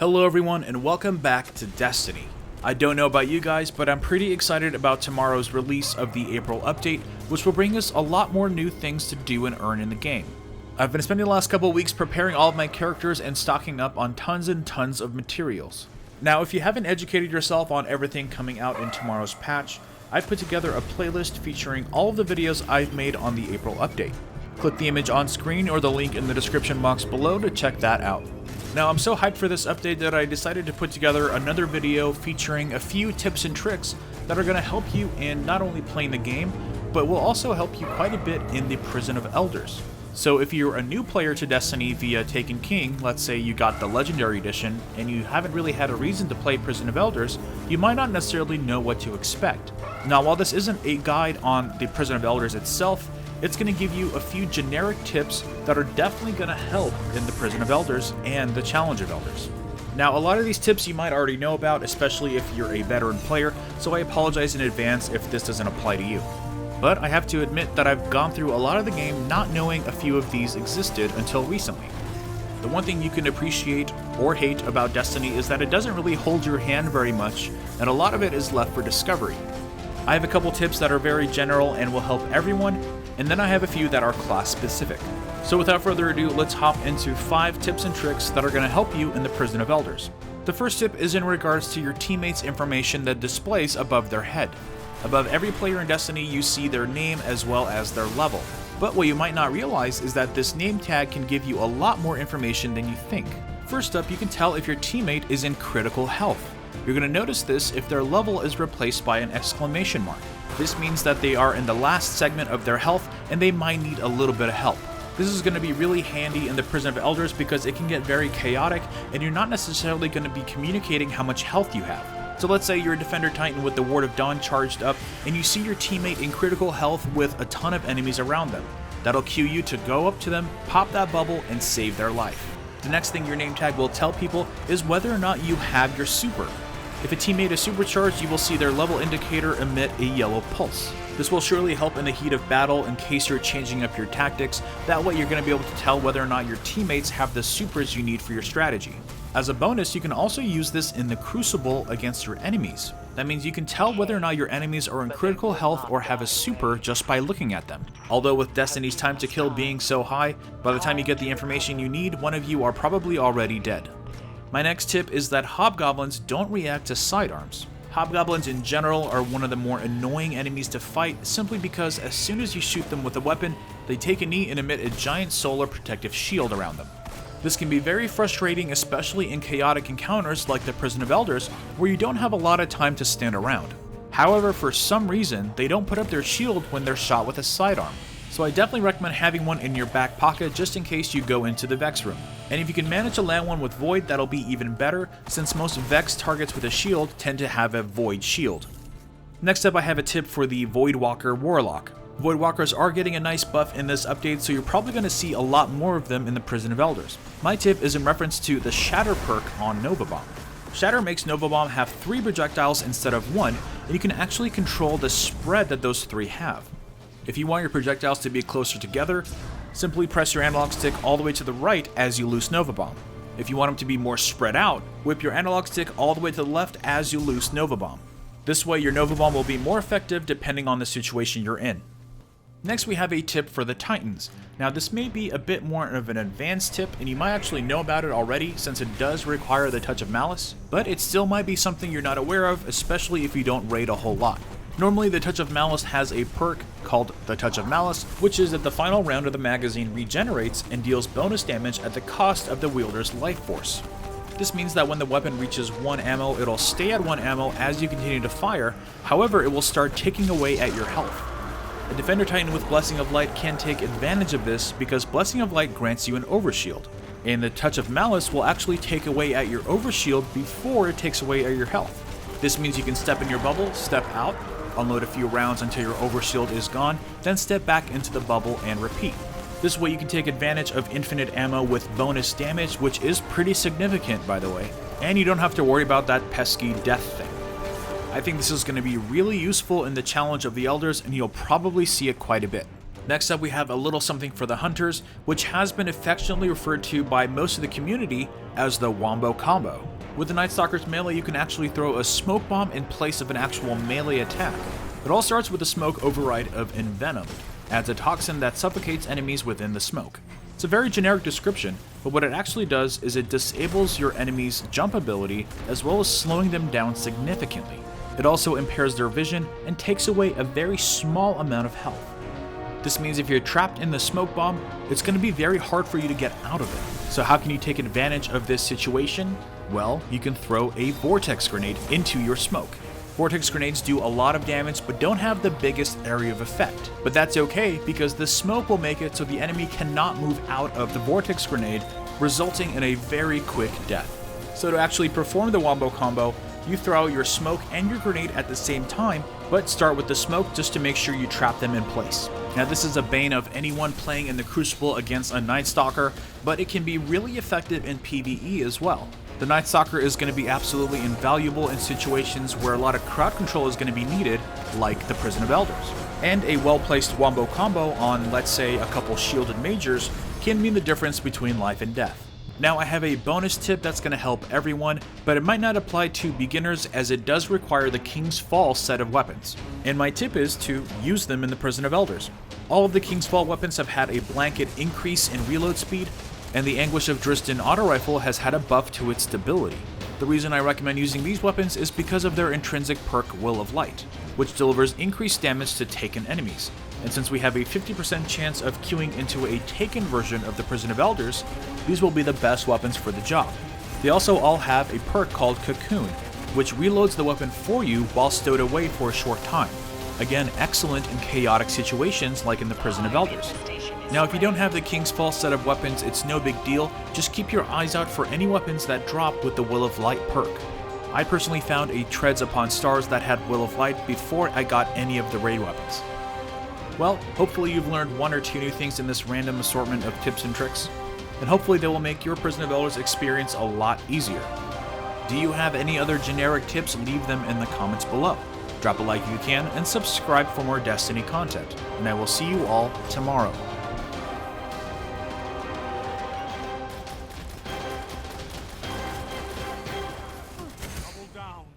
Hello everyone and welcome back to Destiny. I don't know about you guys, but I'm pretty excited about tomorrow's release of the April update, which will bring us a lot more new things to do and earn in the game. I've been spending the last couple of weeks preparing all of my characters and stocking up on tons and tons of materials. Now, if you haven't educated yourself on everything coming out in tomorrow's patch, I've put together a playlist featuring all of the videos I've made on the April update. Click the image on screen or the link in the description box below to check that out. Now, I'm so hyped for this update that I decided to put together another video featuring a few tips and tricks that are going to help you in not only playing the game, but will also help you quite a bit in the Prison of Elders. So if you're a new player to Destiny via Taken King, let's say you got the Legendary Edition, and you haven't really had a reason to play Prison of Elders, you might not necessarily know what to expect. Now, while this isn't a guide on the Prison of Elders itself, it's going to give you a few generic tips that are definitely going to help in the Prison of Elders and the Challenge of Elders. Now, a lot of these tips you might already know about, especially if you're a veteran player, so I apologize in advance if this doesn't apply to you. But I have to admit that I've gone through a lot of the game not knowing a few of these existed until recently. The one thing you can appreciate or hate about Destiny is that it doesn't really hold your hand very much, and a lot of it is left for discovery. I have a couple tips that are very general and will help everyone, and then I have a few that are class specific. So without further ado, let's hop into 5 tips and tricks that are going to help you in the Prison of Elders. The first tip is in regards to your teammates' information that displays above their head. Above every player in Destiny, you see their name as well as their level. But what you might not realize is that this name tag can give you a lot more information than you think. First up, you can tell if your teammate is in critical health. You're going to notice this if their level is replaced by an exclamation mark. This means that they are in the last segment of their health and they might need a little bit of help. This is going to be really handy in the Prison of Elders because it can get very chaotic and you're not necessarily going to be communicating how much health you have. So let's say you're a Defender Titan with the Ward of Dawn charged up and you see your teammate in critical health with a ton of enemies around them. That'll cue you to go up to them, pop that bubble, and save their life. The next thing your name tag will tell people is whether or not you have your super. If a teammate is supercharged, you will see their level indicator emit a yellow pulse. This will surely help in the heat of battle in case you're changing up your tactics. That way you're going to be able to tell whether or not your teammates have the supers you need for your strategy. As a bonus, you can also use this in the Crucible against your enemies. That means you can tell whether or not your enemies are in critical health or have a super just by looking at them. Although with Destiny's time to kill being so high, by the time you get the information you need, one of you are probably already dead. My next tip is that hobgoblins don't react to sidearms. Hobgoblins in general are one of the more annoying enemies to fight simply because as soon as you shoot them with a weapon, they take a knee and emit a giant solar protective shield around them. This can be very frustrating, especially in chaotic encounters like the Prison of Elders, where you don't have a lot of time to stand around. However, for some reason, they don't put up their shield when they're shot with a sidearm. So I definitely recommend having one in your back pocket just in case you go into the Vex room. And if you can manage to land one with Void, that'll be even better, since most Vex targets with a shield tend to have a Void shield. Next up, I have a tip for the Voidwalker Warlock. Voidwalkers are getting a nice buff in this update, so you're probably going to see a lot more of them in the Prison of Elders. My tip is in reference to the Shatter perk on Nova Bomb. Shatter makes Nova Bomb have 3 projectiles instead of 1, and you can actually control the spread that those 3 have. If you want your projectiles to be closer together, simply press your analog stick all the way to the right as you loose Nova Bomb. If you want them to be more spread out, whip your analog stick all the way to the left as you loose Nova Bomb. This way your Nova Bomb will be more effective depending on the situation you're in. Next, we have a tip for the Titans. Now, this may be a bit more of an advanced tip, and you might actually know about it already since it does require the Touch of Malice, but it still might be something you're not aware of, especially if you don't raid a whole lot. Normally, the Touch of Malice has a perk called the Touch of Malice, which is that the final round of the magazine regenerates and deals bonus damage at the cost of the wielder's life force. This means that when the weapon reaches 1 ammo, it'll stay at 1 ammo as you continue to fire, however, it will start ticking away at your health. A Defender Titan with Blessing of Light can take advantage of this because Blessing of Light grants you an overshield, and the Touch of Malice will actually take away at your overshield before it takes away at your health. This means you can step in your bubble, step out, unload a few rounds until your overshield is gone, then step back into the bubble and repeat. This way you can take advantage of infinite ammo with bonus damage, which is pretty significant by the way, and you don't have to worry about that pesky death thing. I think this is going to be really useful in the Challenge of the Elders, and you'll probably see it quite a bit. Next up, we have a little something for the hunters, which has been affectionately referred to by most of the community as the Wombo Combo. With the Night Stalker's melee, you can actually throw a smoke bomb in place of an actual melee attack. It all starts with the smoke override of Envenom. Adds a toxin that suffocates enemies within the smoke. It's a very generic description, but what it actually does is it disables your enemy's jump ability as well as slowing them down significantly. It also impairs their vision and takes away a very small amount of health. This means if you're trapped in the smoke bomb, it's going to be very hard for you to get out of it. So how can you take advantage of this situation? Well, you can throw a vortex grenade into your smoke. Vortex grenades do a lot of damage but don't have the biggest area of effect. But that's okay because the smoke will make it so the enemy cannot move out of the vortex grenade, resulting in a very quick death. So to actually perform the Wombo Combo, you throw out your smoke and your grenade at the same time, but start with the smoke just to make sure you trap them in place. Now this is a bane of anyone playing in the Crucible against a Night Stalker, but it can be really effective in PvE as well. The Night Stalker is going to be absolutely invaluable in situations where a lot of crowd control is going to be needed, like the Prison of Elders. And a well-placed Wombo Combo on, let's say, a couple shielded Majors can mean the difference between life and death. Now I have a bonus tip that's going to help everyone, but it might not apply to beginners as it does require the King's Fall set of weapons. And my tip is to use them in the Prison of Elders. All of the King's Fall weapons have had a blanket increase in reload speed, and the Anguish of Dristan auto rifle has had a buff to its stability. The reason I recommend using these weapons is because of their intrinsic perk Will of Light, which delivers increased damage to taken enemies. And since we have a 50% chance of queuing into a taken version of the Prison of Elders, these will be the best weapons for the job. They also all have a perk called Cocoon, which reloads the weapon for you while stowed away for a short time. Again, excellent in chaotic situations like in the Prison of Elders. Now if you don't have the King's Fall set of weapons, it's no big deal, just keep your eyes out for any weapons that drop with the Will of Light perk. I personally found a Treads Upon Stars that had Will of Light before I got any of the raid weapons. Well, hopefully you've learned one or two new things in this random assortment of tips and tricks, and hopefully they will make your Prison of Elders experience a lot easier. Do you have any other generic tips? Leave them in the comments below. Drop a like if you can, and subscribe for more Destiny content, and I will see you all tomorrow.